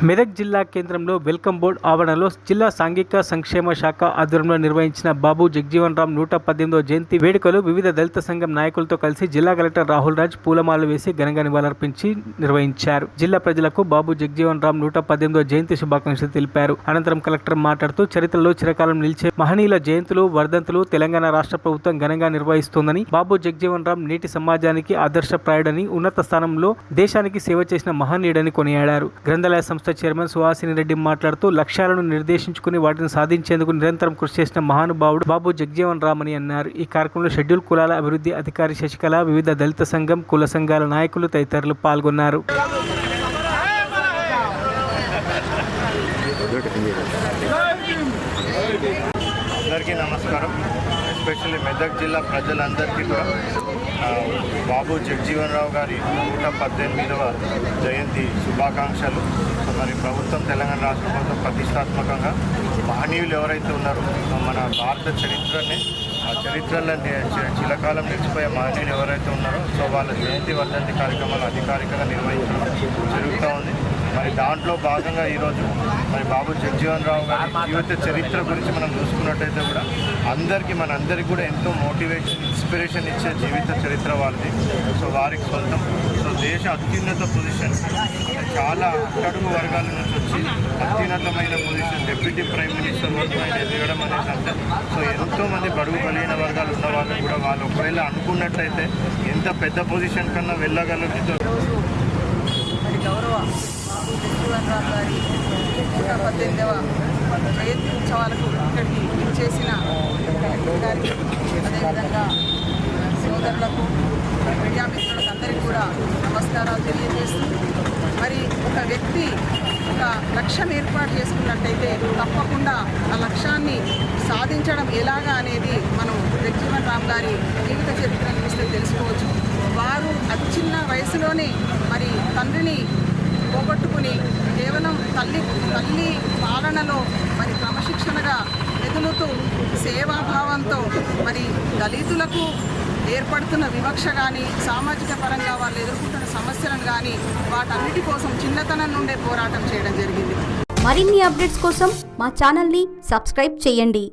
మెదక్ జిల్లా కేంద్రంలో welcome board ఆవరణలో జిల్లా సాంఘిక సంక్షేమ శాఖ ఆధ్వర్యంలో నిర్వహించిన బాబు జగజీవన్ రామ్ 118వ జయంతి వేడుకలు వివిధ దళిత సంఘం నాయకులతో కలిసి జిల్లా కలెక్టర్ రాహుల్ రాజ్ పూలమాలలు వేసి ఘనంగా నివాళులర్పించి నిర్వహించారు. జిల్లా ప్రజలకు బాబు జగజీవన్ రామ్ 118వ జయంతి శుభాకాంక్షలు తెలిపారు. అనంతరం కలెక్టర్ మాట్లాడుతూ చరిత్రలో చిరకాలం నిలిచే మహనీయుల జయంతులు వర్ధంతులు తెలంగాణ రాష్ట్ర ప్రభుత్వం ఘనంగా నిర్వహిస్తోందని, బాబు జగజీవన్ రామ్ నేటి సమాజానికి ఆదర్శప్రాయుడని, ఉన్నత స్థానంలో దేశానికి సేవ చేసిన మహనీయుడని కొనియాడారు. గ్రంథాలయ సంస్థ చైర్మన్ సుహాసిని రెడ్డి మాట్లాడుతూ లక్ష్యాలను నిర్దేశించుకుని వాటిని సాధించేందుకు నిరంతరం కృషి చేసిన మహానుభావుడు బాబు జగజీవన్ రామ్ అని అన్నారు. ఈ కార్యక్రమంలో షెడ్యూల్ కులాల అభివృద్ధి అధికారి శశికళ, వివిధ దళిత సంఘం, కుల సంఘాల నాయకులు తదితరులు పాల్గొన్నారు. అందరికీ నమస్కారం. ఎస్పెషల్లీ మెదక్ జిల్లా ప్రజలందరికీ కూడా బాబు జగజీవన్ రావు గారి 118వ జయంతి శుభాకాంక్షలు. మరి ప్రభుత్వం, తెలంగాణ రాష్ట్ర ప్రభుత్వం ప్రతిష్టాత్మకంగా మహనీయులు ఎవరైతే ఉన్నారో మన భారత చరిత్రని, ఆ చరిత్రలో చిరకాలం నిలిచిపోయే మహనీయులు ఎవరైతే ఉన్నారో వాళ్ళ జయంతి వర్ధంతి కార్యక్రమాలు అధికారికంగా నిర్వహించడం జరుగుతూ ఉంది. మరి దాంట్లో భాగంగా ఈరోజు మరి బాబు జగజీవన్ రావు గారి జీవిత చరిత్ర గురించి మనం చూసుకున్నట్టయితే కూడా మనందరికీ కూడా ఎంతో మోటివేషన్, ఇన్స్పిరేషన్ ఇచ్చే జీవిత చరిత్ర వాళ్ళది. వారికి సొంతం దేశ అత్యున్నత పొజిషన్, చాలా అట్టడుగు వర్గాల నుంచి వచ్చి అత్యున్నతమైన పొజిషన్ డిప్యూటీ ప్రైమ్ మినిస్టర్ వరకు ఆయన ఎదగడం అనేది అంటే ఎంతోమంది బడుగు బలహీన వర్గాలు ఉన్న వాళ్ళు కూడా వాళ్ళు ఒకవేళ అనుకున్నట్లయితే ఎంత పెద్ద పొజిషన్ కన్నా వెళ్ళగలుగుతారు. గౌరవ బాబు జగజీవన్ రామ్ గారి 118వ జయంతి ఉత్సవాలకు ఇక్కడికి ఇచ్చేసిన గారికి, అదేవిధంగా సోదరులకు, మీడియా మిత్రులకు అందరికీ కూడా నమస్కారాలు తెలియజేస్తూ, మరి ఒక వ్యక్తి ఒక లక్ష్యం ఏర్పాటు చేసుకున్నట్టయితే తప్పకుండా ఆ లక్ష్యాన్ని సాధించడం ఎలాగా అనేది మనం జగజీవన్ రామ్ గారి జీవిత చరిత్రను చూస్తే తెలుసుకోవచ్చు. వారు అతి చిన్న వయసులోనే మరి తండ్రిని పోగొట్టుకుని కేవలం తల్లి పాలనలో మరి క్రమశిక్షణగా మెదులుతూ సేవాభావంతో మరి దళితులకు ఏర్పడుతున్న వివక్ష కానీ, సామాజిక పరంగా వాళ్ళు ఎదుర్కొంటున్న సమస్యలను కానీ వాటన్నిటి కోసం చిన్నతనం నుండే పోరాటం చేయడం జరిగింది. మరిన్ని అప్డేట్స్ కోసం మా ఛానల్ని సబ్స్క్రైబ్ చేయండి.